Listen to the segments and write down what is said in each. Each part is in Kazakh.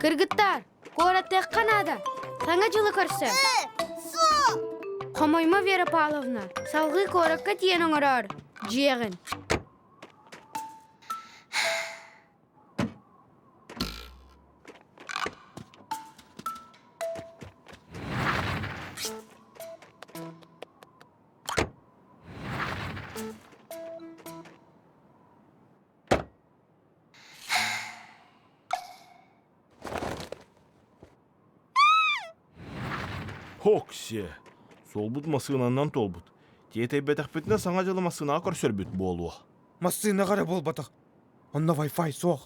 Kırgıttar, ko'rattek kanada. Sana жылы көрсө. Su! Komoyma Vera Pavlovna, salgı ko'rakka tiyen oңoror. Jegin. Hokse. Solbut masığınandan tolbut. Tiyetey betakbetine sana жылы масığına көрсөрбүт болуа. Массыына қара болбатық. Онна Wi-Fi соқ.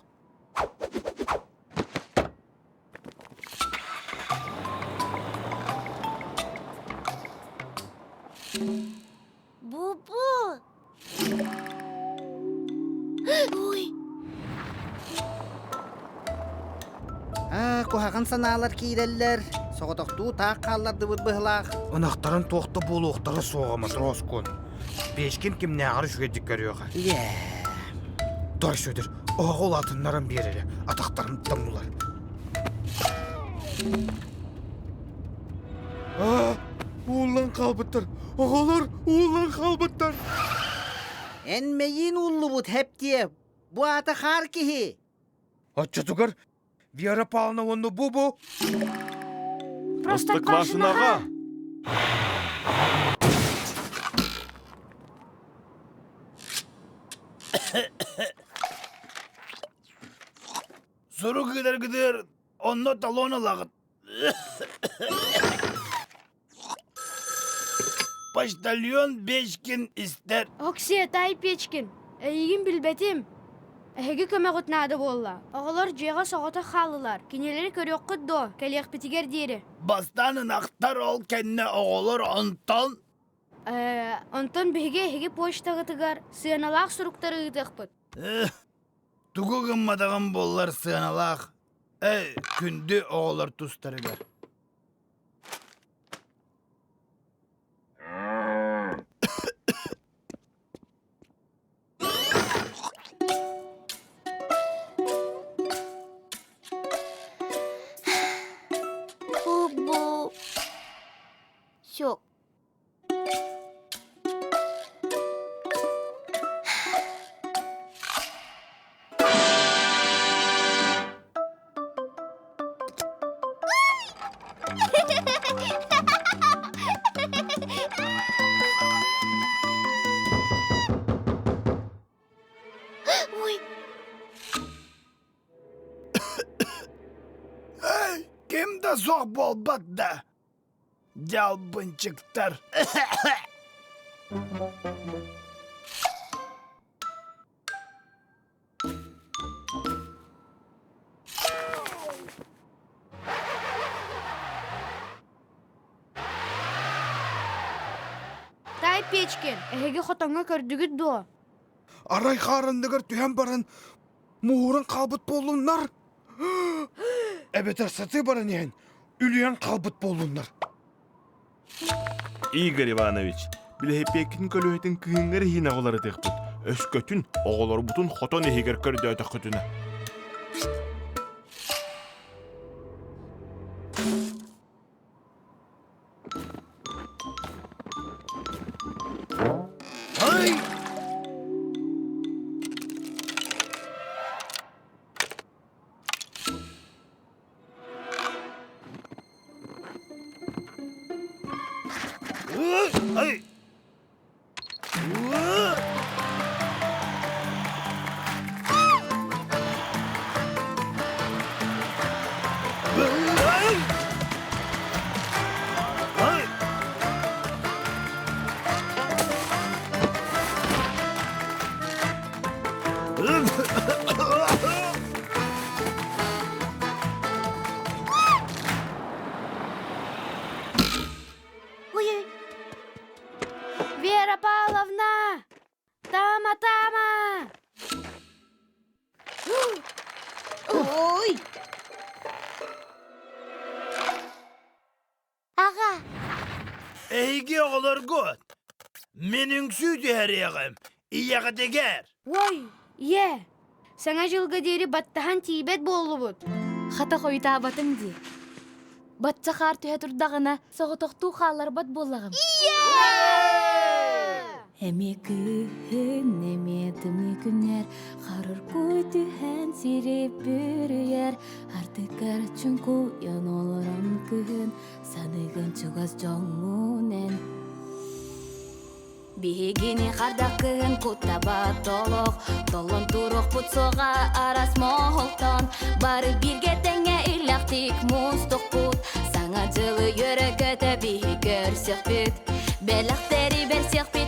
Bubu! Uy! Кухаган санаалар кииреллер. Соғытоқтуу таақ қалларды бұдбығылақ. Онақтарын тоқты болуқтары соғамыз Роскон. Бешкем кем нәғыр жүгедік көріоға. Дай сөдір, оғыл атынларын берелі. Атақтарын таңылар. Уылан қалбыттар. Оғалар, уылан қалбыттар. Әнмейін ұлы бұд хәпте. Бұ аты қар кехе. Атчатугар, Вера Павловна оны бұ. Простоквашинаға. Сұру кідер, онно талоны лағыт. Почтальон бешкин істер. Оксия тай печкин. Эйгин билбетим. Эһиги көмөк утнады болла. Оголор жега соғота халылар. Кинелери көрөккө до, келек битигер дири. Бастанын ақтар ол кәнне оғылыр онтон. Онтон биге эһиги почтагытыгар сыаналак суруктары ытыкпыт. Тугу гыммадағын боллар сыаналақ. Күнді оғылыр тұстарыгар. Bubu! Şok. Uy! Kim de soğuk bolbat da. Jalbınçıktar. Тай печкин, эһиги хотоңга көрдүгүт до. Арай қарындығыр түйен барын мұғырын қалбыт болуынлар. Әбетер саты барын ең, үліен қалбыт болуынлар. Игорь Иванович, билехеппекин көлөһөтүн кыыңгар хина олары текпут. Өскөтүн оголор бутун хотон эхигер көрдө өтөкөтүнө. Ay! Ay! Uy! Вера Павловна! Тама! Uy! Ağa! Eygi oğulur gut. Менің сүйді әріғім. Ияғы дегер. Ой, е! Саңа жылға дері баттахан тибет болу бұд. Хата хойта-батым ди. Батча қар түйе тұрдағына соғытоқту қалар бат болағым. Әме күн, әме тымны күнер, қарыр көй түйен сиреп бүріер, артық арчын көйен олырын күн, санығын чуғаз жоңуnen. Бігіне қардақын құттаба толық, толын тұрық бұтсоға арас моғылтон, бары бірге тәңе үлләқтік мұстық бұт, саңа жылы өрі көті бігі көрсек бүт, бәліқтері берсек бүт,